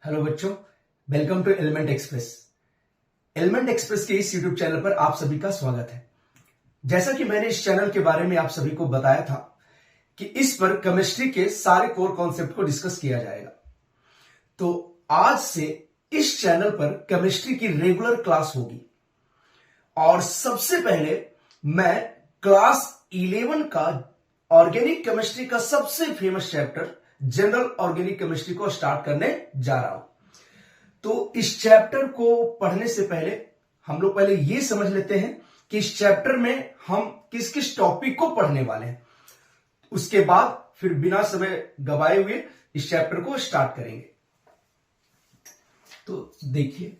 Hello बच्चों, welcome to element express. Element express के इस यूट्यूब चैनल पर आप सभी का स्वागत है। जैसा कि मैंने इस चैनल के बारे में आप सभी को बताया था कि इस पर केमिस्ट्री के सारे कोर कॉन्सेप्ट को डिस्कस किया जाएगा। तो आज से इस चैनल पर केमिस्ट्री की रेगुलर क्लास होगी और सबसे पहले मैं क्लास 11 का ऑर्गेनिक केमिस्ट्री का सबसे famous chapter general organic chemistry को स्टार्ट करने जा रहा हूं। तो इस चैप्टर को पढ़ने से पहले हम लोग पहले ये समझ लेते हैं कि इस चैप्टर में हम किस किस टॉपिक को पढ़ने वाले हैं। उसके बाद फिर बिना समय गवाए हुए इस चैप्टर को स्टार्ट करेंगे। तो देखिए,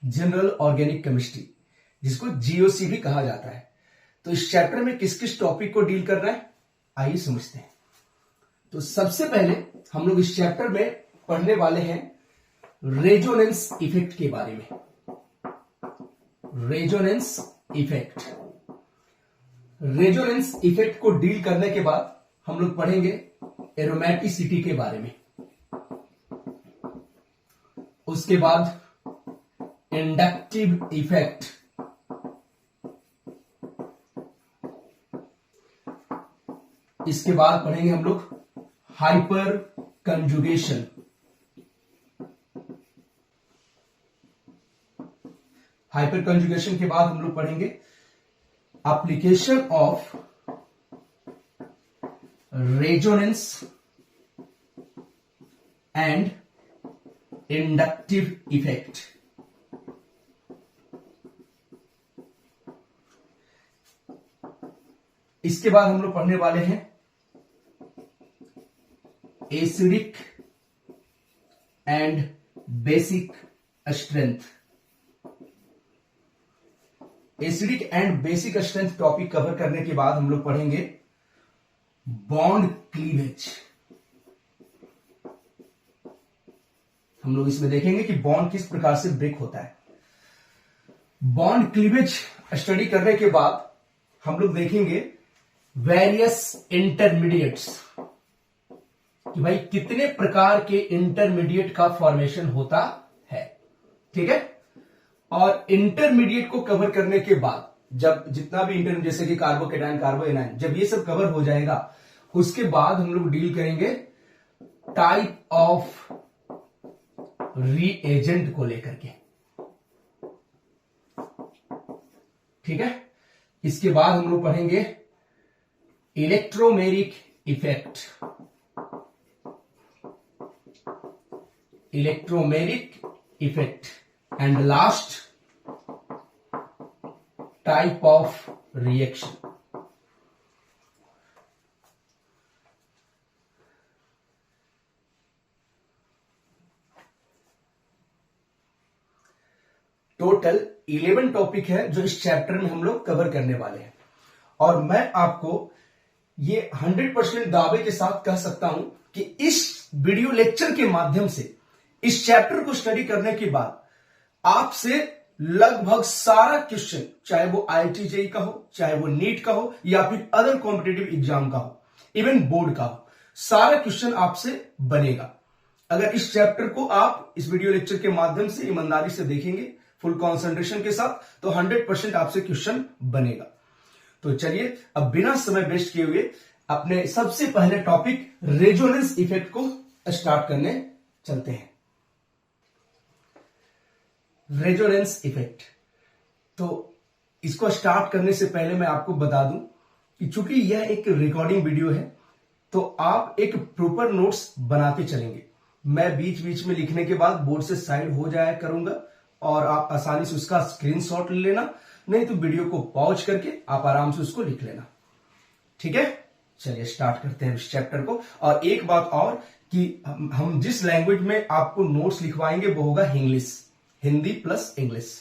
जनरल ऑर्गेनिक केमिस्ट्री, जिसको जीओसी भी कहा जाता है। तो इस चैप्टर में किस किस टॉपिक को डील कर रहा है, आइए समझते हैं। तो सबसे पहले हम लोग इस चैप्टर में पढ़ने वाले हैं रेजोनेंस इफेक्ट के बारे में। रेजोनेंस इफेक्ट, रेजोनेंस इफेक्ट को डील करने के बाद हम लोग पढ़ेंगे एरोमेटिसिटी के बारे में। उसके बाद इंडक्टिव इफेक्ट, इसके बाद पढ़ेंगे हम लोग हाइपर कंजुगेशन। हाइपर कंजुगेशन के बाद हम लोग पढ़ेंगे application of resonance and inductive effect. इसके बाद हम लोग पढ़ने वाले हैं acidic and basic strength. Acidic and basic strength topic cover करने के बाद हम लोग पढ़ेंगे बॉन्ड क्लीवेज। हम लोग इसमें देखेंगे कि बॉन्ड किस प्रकार से ब्रेक होता है। बॉन्ड क्लीवेज स्टडी करने के बाद हम लोग देखेंगे वेरियस इंटरमीडिएट्स, कि भाई कितने प्रकार के इंटरमीडिएट का फॉर्मेशन होता है। ठीक है, और इंटरमीडिएट को कवर करने के बाद जब जितना भी इंटरमीडिएट, जैसे कि कार्बोकेटायन, कार्बोएनायन, जब ये सब कवर हो जाएगा उसके बाद हम लोग डील करेंगे टाइप ऑफ रीएजेंट को लेकर के। ठीक है, इसके बाद हम लोग पढ़ेंगे electromeric effect, electromeric effect, and last type of reaction. Total 11 topic है जो इस चैप्टर में हम लोग कवर करने वाले हैं, और मैं आपको ये 100% दावे के साथ कह सकता हूं कि इस वीडियो लेक्चर के माध्यम से इस चैप्टर को स्टडी करने के बाद आपसे लगभग सारा क्वेश्चन, चाहे वो आईआईटी जेईई का हो, चाहे वो नीट का हो, या फिर अदर कॉम्पिटिटिव एग्जाम का हो, इवन बोर्ड का हो, सारा क्वेश्चन आपसे बनेगा। अगर इस चैप्टर को आप इस वीडियो लेक्चर के माध्यम से ईमानदारी से देखेंगे, फुल कॉन्सेंट्रेशन के साथ, तो 100% आपसे क्वेश्चन बनेगा। तो चलिए अब बिना समय वेस्ट किए हुए अपने सबसे पहले टॉपिक रेजोनेंस इफेक्ट को स्टार्ट करने चलते हैं। रेजोनेंस इफेक्ट, तो इसको स्टार्ट करने से पहले मैं आपको बता दूं कि चूंकि यह एक रिकॉर्डिंग वीडियो है तो आप एक प्रॉपर नोट्स बनाते चलेंगे। मैं बीच बीच में लिखने के बाद बोर्ड से साइड हो जाया करूंगा और आप आसानी से उसका स्क्रीनशॉट ले लेना, नहीं तो वीडियो को पॉज करके आप आराम से उसको लिख लेना। ठीक है, चलिए स्टार्ट करते हैं इस चैप्टर को। और एक बात और कि हम जिस लैंग्वेज में आपको नोट्स लिखवाएंगे वो होगा इंग्लिश, हिंदी प्लस इंग्लिश।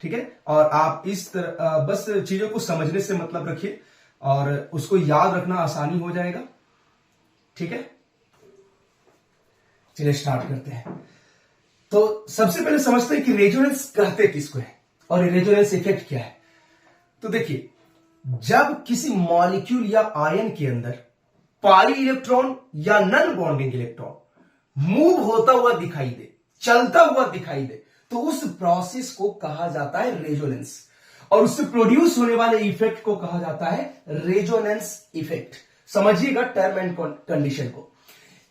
ठीक है, और आप इस तरह बस चीजों को समझने से मतलब रखिए और उसको याद रखना आसानी हो जाएगा। ठीक है, चलिए स्टार्ट करते हैं। तो सबसे पहले समझते हैं कि रेजोनेंस कहते किसको है और रेजोनेंस इफेक्ट क्या है। तो देखिए, जब किसी मॉलिक्यूल या आयन के अंदर पाई इलेक्ट्रॉन या नॉन बॉन्डिंग इलेक्ट्रॉन मूव होता हुआ दिखाई दे, चलता हुआ दिखाई दे, तो उस प्रोसेस को कहा जाता है रेजोनेंस, और उससे प्रोड्यूस होने वाले इफेक्ट को कहा जाता है रेजोनेंस इफेक्ट। समझिएगा टर्म एंड कंडीशन को।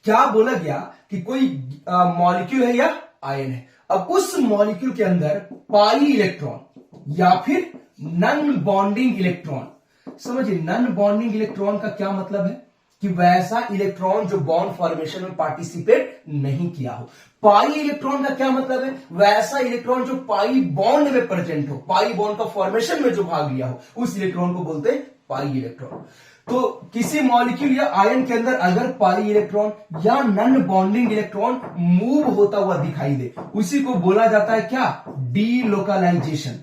क्या बोला गया कि कोई मॉलिक्यूल है या आयन है, अब उस मॉलिक्यूल के अंदर पाई इलेक्ट्रॉन या फिर नॉन बॉन्डिंग इलेक्ट्रॉन, समझिए नॉन बॉन्डिंग इलेक्ट्रॉन का क्या मतलब है कि वैसा इलेक्ट्रॉन जो बॉन्ड फॉर्मेशन में पार्टिसिपेट नहीं किया हो। पाई इलेक्ट्रॉन का क्या मतलब है, वैसा इलेक्ट्रॉन जो पाई बॉन्ड में प्रेजेंट हो, पाई बॉन्ड का फॉर्मेशन में जो भाग लिया हो, उस इलेक्ट्रॉन को बोलते हैं पाई इलेक्ट्रॉन। तो किसी मॉलिक्यूल या आयन के अंदर अगर पाई इलेक्ट्रॉन या नॉन बॉन्डिंग इलेक्ट्रॉन मूव होता हुआ दिखाई दे, उसी को बोला जाता है क्या, डीलोकलाइजेशन।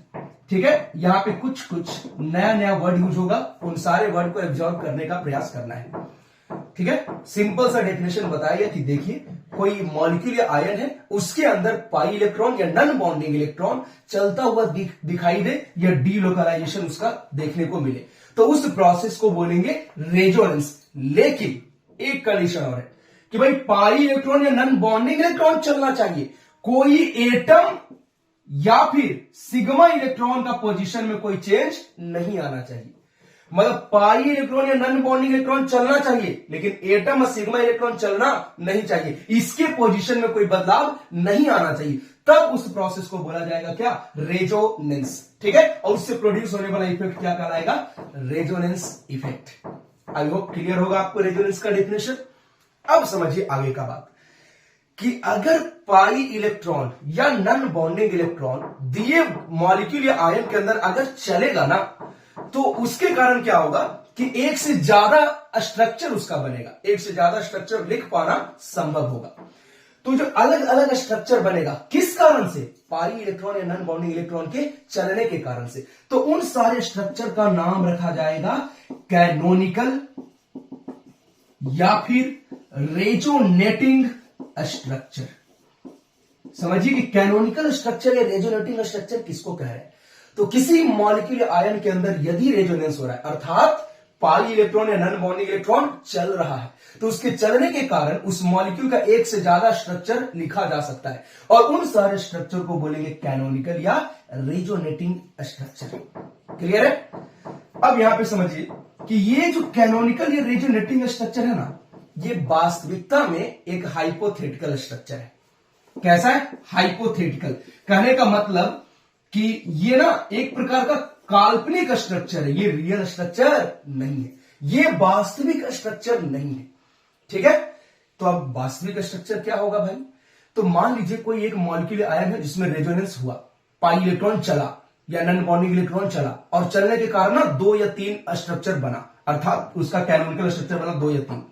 ठीक है, यहां पे कुछ कुछ नया नया वर्ड यूज होगा, उन सारे वर्ड को एब्जॉर्ब करने का प्रयास करना है। ठीक है, सिंपल सा डेफिनेशन बताया कि देखिए कोई मॉलिक्यूल या आयन है, उसके अंदर पाई इलेक्ट्रॉन या नॉन बॉन्डिंग इलेक्ट्रॉन चलता हुआ दिखाई दे या डीलोकलाइजेशन उसका देखने को मिले, तो उस प्रोसेस को बोलेंगे रेजोनेंस। लेकिन एक कंडीशन और है कि भाई पाई इलेक्ट्रॉन या नॉन बॉन्डिंग इलेक्ट्रॉन चलना चाहिए, कोई एटम या फिर सिग्मा इलेक्ट्रॉन का पोजीशन में कोई चेंज नहीं आना चाहिए। मतलब पाई इलेक्ट्रॉन या नॉन बॉन्डिंग इलेक्ट्रॉन चलना चाहिए, लेकिन एटम और सिग्मा इलेक्ट्रॉन चलना नहीं चाहिए, इसके पोजीशन में कोई बदलाव नहीं आना चाहिए, तब उस प्रोसेस को बोला जाएगा क्या, रेजोनेंस। ठीक है, और उससे प्रोड्यूस होने वाला इफेक्ट क्या कहलाएगा, resonance effect. I hope clear होगा आपको रेजोनेंस का डेफिनेशन। अब समझिए आगे का बात कि अगर पाई इलेक्ट्रॉन या नॉन बॉन्डिंग इलेक्ट्रॉन दिए मॉलिक्यूल या आयन के अंदर अगर चलेगा ना, तो उसके कारण क्या होगा कि एक से ज्यादा स्ट्रक्चर उसका बनेगा, एक से ज्यादा स्ट्रक्चर लिख पाना संभव होगा। तो जो अलग अलग स्ट्रक्चर बनेगा, किस कारण से, पाई इलेक्ट्रॉन या नॉन बॉन्डिंग इलेक्ट्रॉन के चलने के कारण से, तो उन सारे स्ट्रक्चर का नाम रखा जाएगा कैनोनिकल या फिर रेजोनेटिंग स्ट्रक्चर। समझिए कि कैनोनिकल स्ट्रक्चर या रेजोनेटिंग स्ट्रक्चर किसको कह रहे हैं। तो किसी मॉलिक्यूल या आयन के अंदर यदि रेजोनेंस हो रहा है, अर्थात पाई इलेक्ट्रॉन या नॉन बॉन्डिंग इलेक्ट्रॉन चल रहा है, तो उसके चलने के कारण उस मॉलिक्यूल का एक से ज्यादा स्ट्रक्चर लिखा जा सकता है, और उन सारे स्ट्रक्चर को बोलेंगे कैनोनिकल या रेजोनेटिंग स्ट्रक्चर। क्लियर है। अब यहां पे समझिए कि ये जो कैनोनिकल या रेजोनेटिंग स्ट्रक्चर है ना, ये वास्तविकता में एक हाइपोथेटिकल स्ट्रक्चर है। कैसा है, हाइपोथेटिकल। कहने का मतलब कि ये ना एक प्रकार का काल्पनिक स्ट्रक्चर है, ये रियल स्ट्रक्चर नहीं है, ये वास्तविक स्ट्रक्चर नहीं है। ठीक है, तो अब वास्तविक स्ट्रक्चर क्या होगा भाई, तो मान लीजिए कोई एक मॉलिक्यूल आयन है जिसमें रेजोनेंस हुआ, पाई इलेक्ट्रॉन चला या नॉन बॉन्डिंग इलेक्ट्रॉन चला, और चलने के कारण ना 2 या 3 स्ट्रक्चर बना, अर्थात उसका कैनोनिकल स्ट्रक्चर बना 2 या 3।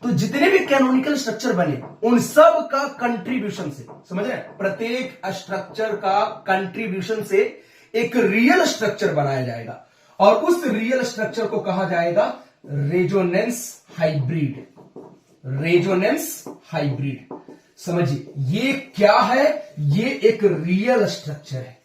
तो जितने भी कैनोनिकल स्ट्रक्चर बने, उन सब का कंट्रीब्यूशन से, समझ रहे हैं, प्रत्येक स्ट्रक्चर का कंट्रीब्यूशन से एक रियल स्ट्रक्चर बनाया जाएगा, और उस रियल स्ट्रक्चर को कहा जाएगा रेजोनेंस हाइब्रिड। रेजोनेंस हाइब्रिड, समझिए ये क्या है, ये एक रियल स्ट्रक्चर है।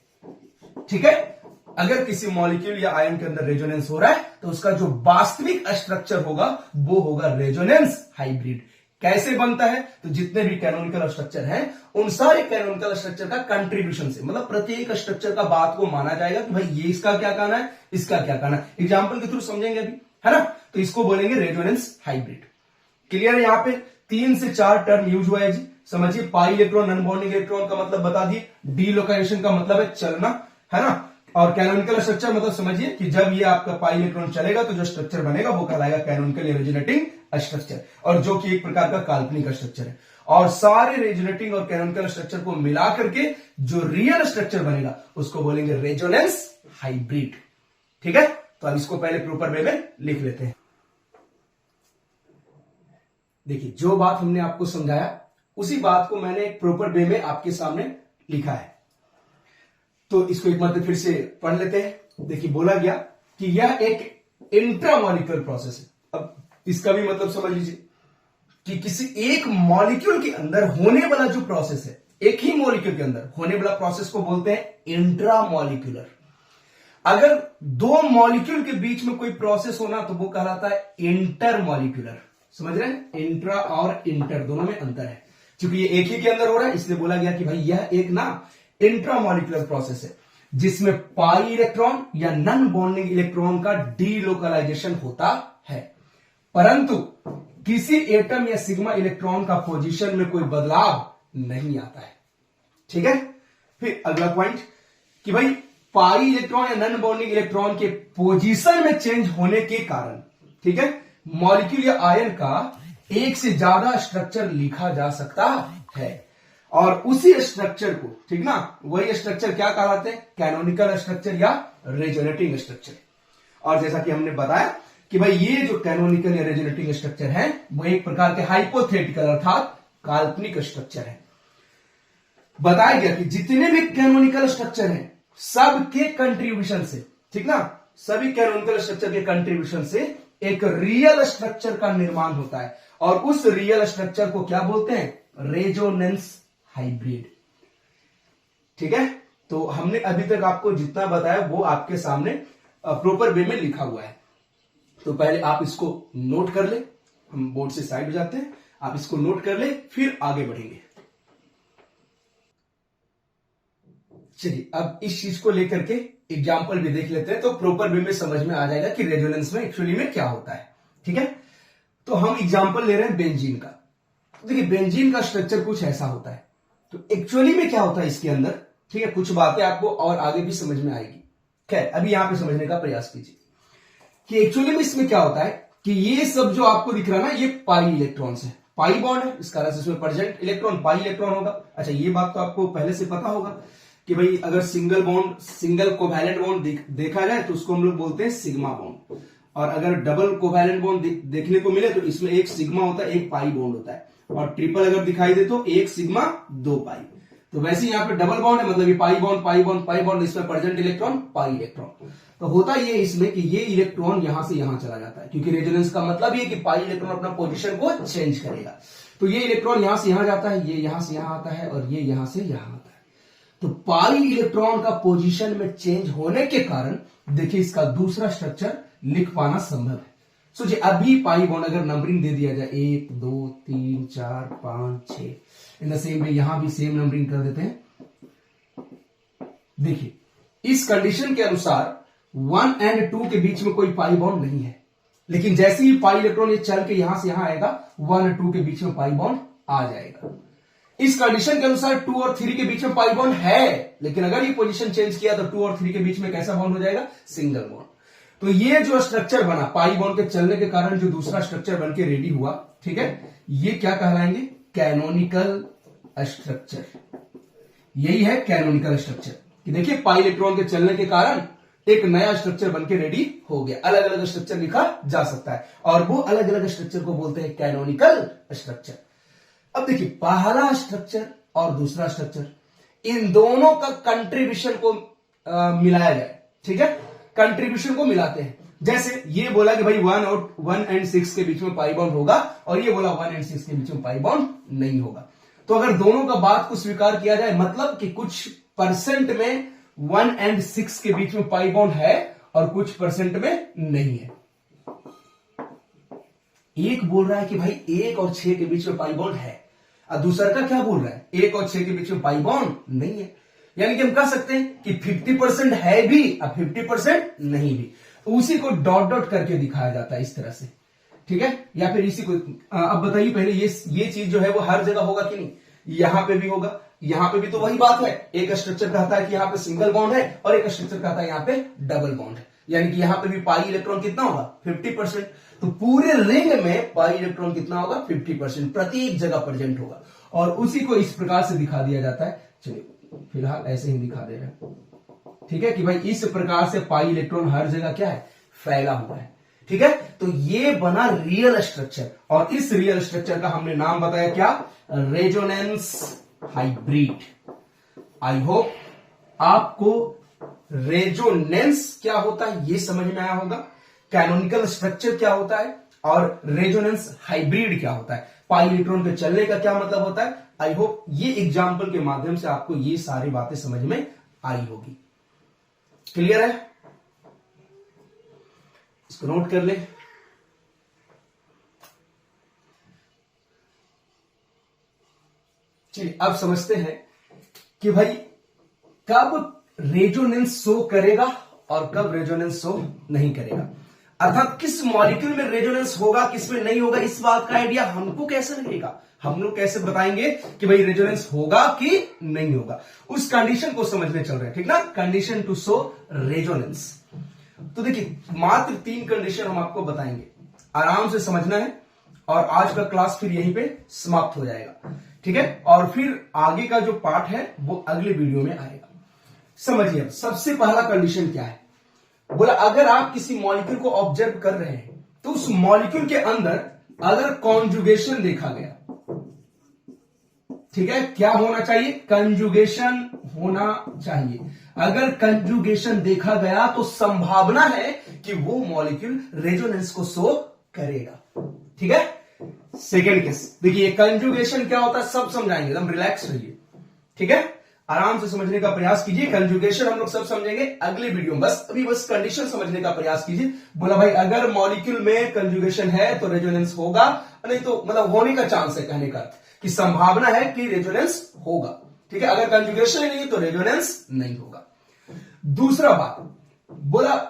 ठीक है, अगर किसी मॉलिक्यूल या आयन के अंदर रेजोनेंस हो रहा है, तो उसका जो वास्तविक स्ट्रक्चर होगा वो होगा रेजोनेंस हाइब्रिड। कैसे बनता है, तो जितने भी कैनोनिकल स्ट्रक्चर हैं, उन सारे कैनोनिकल स्ट्रक्चर का कंट्रीब्यूशन से, मतलब प्रत्येक स्ट्रक्चर का बात को माना जाएगा कि भाई ये इसका क्या कहना है, इसका क्या कहना है। एग्जाम्पल के थ्रू समझेंगे अभी, है ना, तो इसको बोलेंगे रेजोनेंस हाइब्रिड। क्लियर है। यहां पे 3 से 4 टर्म यूज हुआ है जी। समझिए, pi electron non bonding electron का मतलब बता दिए, डीलोकेशन का मतलब है चलना, है ना, और कैनोनिकल स्ट्रक्चर मतलब समझिए कि जब ये आपका पाई इलेक्ट्रॉन चलेगा तो जो स्ट्रक्चर बनेगा वो कहलाएगा कैनोनिकल या रेजोनेटिंग स्ट्रक्चर, और जो कि एक प्रकार का काल्पनिक स्ट्रक्चर है। और सारे रेजोनेटिंग और कैनोनिकल स्ट्रक्चर को मिला करके जो रियल स्ट्रक्चर बनेगा उसको बोलेंगे रेजोनेंस हाइब्रिड। ठीक है, तो अब इसको पहले प्रॉपर वे में लिख लेते हैं। देखिए, जो बात हमने आपको समझाया उसी बात को मैंने एक प्रॉपर वे में आपके सामने लिखा है, तो इसको एक बार फिर से पढ़ लेते हैं। देखिए, बोला गया कि यह एक इंट्रामॉलिक्यूलर प्रोसेस है। अब इसका भी मतलब समझ लीजिए, कि किसी एक मॉलिक्यूल के अंदर होने वाला जो प्रोसेस है, एक ही मॉलिक्यूल के अंदर होने वाला प्रोसेस को बोलते हैं इंट्रामॉलिक्यूलर। अगर दो मॉलिक्यूल के बीच में कोई प्रोसेस होना तो वो कहलाता है इंटरमॉलिक्यूलर। समझ रहे हैं? इंट्रा और इंटर दोनों में अंतर है। क्योंकि ये एक ही के अंदर हो रहा है इसलिए बोला गया कि भाई यह एक ना इंट्रामॉलिक्यूलर प्रोसेस है जिसमें पाई इलेक्ट्रॉन या नॉन बॉन्डिंग इलेक्ट्रॉन का डीलोकलाइजेशन होता है, परंतु किसी एटम या सिग्मा इलेक्ट्रॉन का पोजीशन में कोई बदलाव नहीं आता है। ठीक है। फिर अगला पॉइंट कि भाई पाई इलेक्ट्रॉन या नॉन बॉन्डिंग इलेक्ट्रॉन के पोजीशन में चेंज होने के कारण, ठीक है, मॉलिक्यूल या आयन का एक से ज्यादा स्ट्रक्चर लिखा जा सकता है और उसी स्ट्रक्चर को, ठीक ना, वही स्ट्रक्चर क्या कहलाते हैं? कैनोनिकल स्ट्रक्चर या रेजोनेटिंग स्ट्रक्चर। और जैसा कि हमने बताया कि भाई ये जो कैनोनिकल या रेजोनेटिंग स्ट्रक्चर है वो एक प्रकार के हाइपोथेटिकल अर्थात काल्पनिक स्ट्रक्चर है। बताया गया कि जितने भी कैनोनिकल स्ट्रक्चर हैं सबके कंट्रीब्यूशन से, ठीक ना, सभी कैनोनिकल स्ट्रक्चर के कंट्रीब्यूशन से एक रियल स्ट्रक्चर का निर्माण होता है और उस रियल स्ट्रक्चर को क्या बोलते हैं? Resonance hybrid. ठीक है। तो हमने अभी तक आपको जितना बताया वो आपके सामने प्रॉपर वे में लिखा हुआ है। तो पहले आप इसको नोट कर ले, हम बोर्ड से साइड हो जाते हैं, आप इसको नोट कर ले फिर आगे बढ़ेंगे। चलिए अब इस चीज को लेकर के एग्जाम्पल भी देख लेते हैं तो प्रॉपर वे में समझ में आ जाएगा कि रेजोनेंस में एक्चुअली में क्या होता है। ठीक है। तो हम एग्जाम्पल ले रहे हैं बेंजीन का। तो देखिए बेंजीन का स्ट्रक्चर कुछ ऐसा होता है। तो एक्चुअली में क्या होता है इसके अंदर, ठीक है, कुछ बातें आपको और आगे भी समझ में आएगी। खैर अभी यहां पे समझने का प्रयास कीजिए कि एक्चुअली में इसमें क्या होता है कि ये सब जो आपको दिख रहा है ना ये पाई इलेक्ट्रॉन्स है, पाई बॉन्ड है, इस कारण से इसमें प्रेजेंट इलेक्ट्रॉन पाई इलेक्ट्रॉन होगा। अच्छा ये बात तो आपको पहले से पता होगा कि भाई अगर single bond, single covalent bond देखा जाए तो उसको हम लोग बोलते हैं सिग्मा बॉन्ड, और अगर डबल कोवैलेंट बॉन्ड देखने को मिले तो इसमें एक सिग्मा होता है एक पाई बॉन्ड होता है, और ट्रिपल अगर दिखाई दे तो एक सिग्मा दो पाई। तो वैसे यहाँ पे डबल बॉन्ड है मतलब ये pi bond pi bond pi bond, इसमें प्रेजेंट इलेक्ट्रॉन पाई इलेक्ट्रॉन। तो होता ये इसमें कि ये इलेक्ट्रॉन यहां से यहां चला जाता है क्योंकि रेजोनेंस का मतलब ये कि पाई इलेक्ट्रॉन अपना पोजीशन को चेंज करेगा। तो ये इलेक्ट्रॉन यहां से यहां जाता है, ये यहां से यहां आता है और ये यहां से यहां आता है। तो पाई इलेक्ट्रॉन का पोजीशन में चेंज होने के कारण देखिए इसका दूसरा स्ट्रक्चर लिख पाना संभव है। सोचिए अभी पाई बॉन्ड अगर नंबरिंग दे दिया जाए 1 2 3 4 5 6, इन द सेम वे यहां भी सेम नंबरिंग कर देते हैं। देखिए इस कंडीशन के अनुसार 1 और 2 के बीच में कोई पाई बॉन्ड नहीं है, लेकिन जैसे ही पाई इलेक्ट्रॉन ये चल के यहां से यहां आएगा 1 और 2 के बीच में पाई बॉन्ड आ जाएगा। इस कंडीशन के अनुसार 2 और 3 के बीच में पाई बॉन्ड है, लेकिन अगर ये पोजीशन चेंज किया तो 2 और 3 के बीच में कैसा बॉन्ड हो जाएगा? Single bond. तो ये जो स्ट्रक्चर बना पाई बॉन्ड के चलने के कारण जो दूसरा स्ट्रक्चर बन के रेडी हुआ, ठीक है, ये क्या कहलाएंगे? Canonical structure. यही है कैनोनिकल स्ट्रक्चर कि देखिए पाई इलेक्ट्रॉन के चलने के कारण एक नया स्ट्रक्चर बनके रेडी हो गया। अलग अलग स्ट्रक्चर लिखा जा सकता है और वो अलग अलग स्ट्रक्चर को बोलते हैं कैनोनिकल स्ट्रक्चर। अब देखिए पहला स्ट्रक्चर और दूसरा स्ट्रक्चर, इन दोनों का कंट्रीब्यूशन को मिलाया जाए, ठीक है, कंट्रीब्यूशन को मिलाते हैं। जैसे ये बोला कि भाई 1 और 6 के बीच में पाई बॉन्ड होगा और ये बोला 1 और 6 के बीच में पाई बॉन्ड नहीं होगा। तो अगर दोनों का बात को स्वीकार किया जाए मतलब कि कुछ परसेंट में 1 और 6 के बीच में पाई बॉन्ड है और कुछ परसेंट में नहीं है। एक बोल रहा है कि भाई 1 और 6 के बीच में पाई बॉन्ड है और दूसरा का क्या बोल रहा है? 1 और 6 के बीच में पाई बॉन्ड नहीं है। यानी कि हम कह सकते हैं कि 50% है भी और 50% नहीं भी। उसी को डॉट डॉट करके दिखाया जाता है इस तरह से, ठीक है, या फिर इसी को अब बताइए पहले ये चीज जो है वो हर जगह होगा कि नहीं? यहां पे भी होगा, यहां पे भी तो वही बात है। एक स्ट्रक्चर कहता है कि यहां पे सिंगल बॉन्ड है और एक स्ट्रक्चर कहता है यहां पे डबल बॉन्ड है, यानी कि यहां पे भी पाई इलेक्ट्रॉन कितना होगा? 50%। तो पूरे रिंग में पाई इलेक्ट्रॉन कितना होगा? 50%, प्रत्येक जगह प्रेजेंट होगा और उसी को इस प्रकार से दिखा दिया जाता है। चलिए फिलहाल ऐसे ही दिखा दे रहे हैं, ठीक है, कि भाई इस प्रकार से पाई इलेक्ट्रॉन हर जगह क्या है? फैला हुआ है, ठीक है। तो ये बना रियल स्ट्रक्चर और इस रियल स्ट्रक्चर का हमने नाम बताया क्या? Resonance hybrid. आई होप आपको रेजोनेंस क्या होता है ये समझ में आया होगा, कैनोनिकल स्ट्रक्चर क्या होता है और रेजोनेंस हाइब्रिड क्या होता है, पाई इलेक्ट्रॉन के चलने का क्या मतलब होता है। आई होप ये एग्जाम्पल के माध्यम से आपको ये सारी बातें समझ में आई होगी। क्लियर है, इसको नोट कर ले। चलिए अब समझते हैं कि भाई कब रेजोनेंस शो करेगा और कब रेजोनेंस शो नहीं करेगा, अर्थात किस मॉलिक्यूल में रेजोनेंस होगा किस में नहीं होगा, इस बात का आइडिया हमको कैसे लगेगा, हम लोग कैसे बताएंगे कि भाई रेजोनेंस होगा कि नहीं होगा। उस कंडीशन को समझने चल रहे हैं, ठीक ना, कंडीशन टू शो रेजोनेंस। तो देखिए मात्र 3 कंडीशन हम आपको बताएंगे, आराम से समझना है और आज का क्लास फिर यहीं पे समाप्त हो जाएगा, ठीक है। और फिर आगे का जो पार्ट है वो अगले वीडियो में आएगा। समझिए सबसे पहला कंडीशन क्या है, बोला अगर आप किसी मॉलिक्यूल को ऑब्जर्व कर रहे हैं तो उस मॉलिक्यूल के अंदर अगर कॉन्जुगेशन देखा गया, ठीक है, क्या होना चाहिए, कंजुगेशन होना चाहिए। अगर कंजुगेशन देखा गया तो संभावना है कि वो मॉलिक्यूल रेजोनेंस को शो करेगा, ठीक है। सेकेंड केस देखिए कंजुगेशन क्या होता है सब समझाएंगे, एकदम रिलैक्स रहिए, ठीक है, आराम से समझने का प्रयास कीजिए। कंजुगेशन हम लोग सब समझेंगे अगले वीडियो में, बस अभी बस कंडीशन समझने का प्रयास कीजिए। बोला भाई अगर मॉलिक्यूल में कंजुगेशन है तो रेजोनेंस होगा, नहीं तो मतलब होने का चांस है, कहने का अर्थ कि संभावना है कि रेजोनेंस होगा, ठीक है। अगर कंजुगेशन नहीं है तो रेजोनेंस नहीं होगा। दूसरा बात बोला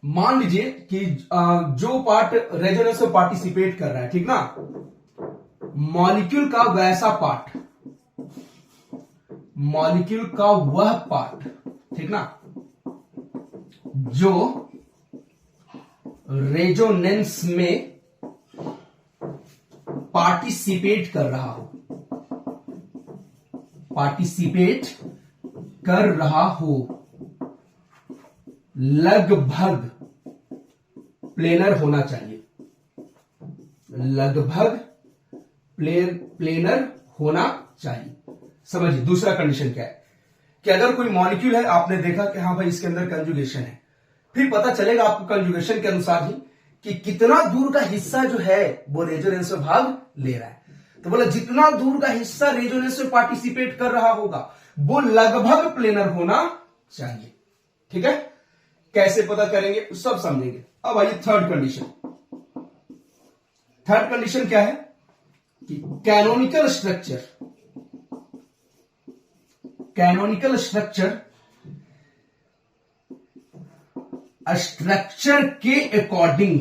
मान लीजिए कि जो पार्ट रेजोनेंस में पार्टिसिपेट कर रहा है, ठीक ना, मॉलिक्यूल का वैसा पार्ट, मॉलिक्यूल का वह पार्ट, ठीक ना, जो रेजोनेंस में पार्टिसिपेट कर रहा हो, पार्टिसिपेट कर रहा हो, लगभग प्लेनर होना चाहिए, लगभग प्लेनर होना चाहिए। समझिए दूसरा कंडीशन क्या है कि अगर कोई मॉलिक्यूल है, आपने देखा कि हाँ भाई इसके अंदर कंजुगेशन है, फिर पता चलेगा आपको कंजुगेशन के अनुसार ही कि कितना दूर का हिस्सा जो है वो रेजोनेंस में भाग ले रहा है। तो बोला जितना दूर का हिस्सा रेजोनेंस में पार्टिसिपेट कर रहा होगा वो लगभग प्लेनर होना चाहिए, ठीक है। कैसे पता करेंगे सब समझेंगे। अब आइए थर्ड कंडीशन। थर्ड कंडीशन क्या है कि canonical structure, canonical structure structure के अकॉर्डिंग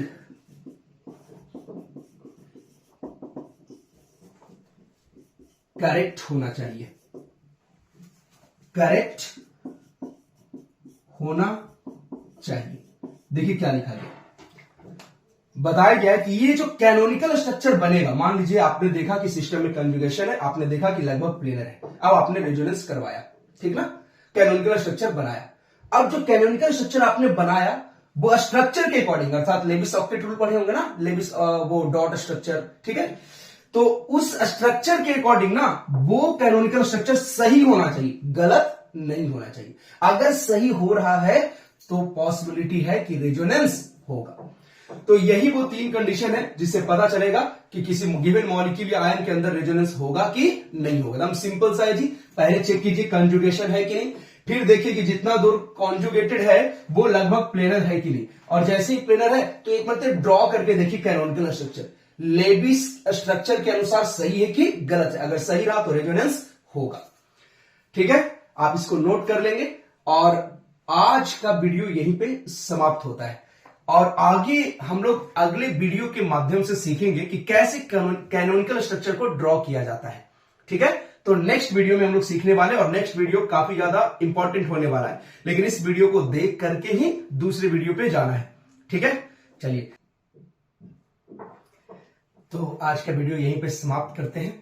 करेक्ट होना चाहिए, करेक्ट होना चाहिए। देखिए क्या लिखा गया, बताया गया है कि ये जो कैनोनिकल स्ट्रक्चर बनेगा, मान लीजिए आपने देखा कि सिस्टम में कंजुगेशन है, आपने देखा कि लगभग प्लेनर है, अब आपने रेजोनेंस करवाया, ठीक ना, कैनोनिकल स्ट्रक्चर बनाया। अब जो कैनोनिकल स्ट्रक्चर आपने बनाया वो स्ट्रक्चर के अकॉर्डिंग, अर्थात लेविस ऑक्टेट रूल पढ़े होंगे ना, लेविस वो डॉट स्ट्रक्चर, ठीक है, तो उस स्ट्रक्चर के अकॉर्डिंग ना वो कैनोनिकल स्ट्रक्चर सही होना चाहिए, गलत नहीं होना चाहिए। अगर सही हो रहा है तो पॉसिबिलिटी है कि रेजोनेंस होगा। तो यही वो 3 कंडीशन है जिससे पता चलेगा कि किसी गिवन मॉलिक्यूल या आयन के अंदर रेजोनेंस होगा कि नहीं होगा। एकदम सिंपल सा है जी, पहले चेक कीजिए कंजुगेशन है कि नहीं, फिर देखिए कि जितना दूर कॉन्जुगेटेड है वो लगभग प्लेनर है कि नहीं, और जैसे ही प्लेनर है तो एक मतलब ड्रॉ करके देखिए कैनोनिकल स्ट्रक्चर लेविस स्ट्रक्चर के अनुसार सही है कि गलत है। अगर सही रहा तो रेजोनेंस होगा, ठीक है, आप इसको नोट कर लेंगे। और आज का वीडियो यहीं पे समाप्त होता है और आगे हम लोग अगले वीडियो के माध्यम से सीखेंगे कि कैसे कैनोनिकल स्ट्रक्चर को ड्रॉ किया जाता है, ठीक है। तो नेक्स्ट वीडियो में हम लोग सीखने वाले हैं और नेक्स्ट वीडियो काफी ज्यादा इंपॉर्टेंट होने वाला है, लेकिन इस वीडियो को देख करके ही दूसरे वीडियो पे जाना है, ठीक है। चलिए तो आज का वीडियो यहीं पे समाप्त करते हैं,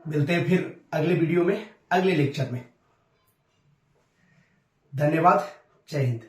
मिलते हैं फिर अगले वीडियो में, अगले लेक्चर में। धन्यवाद, जय हिंद।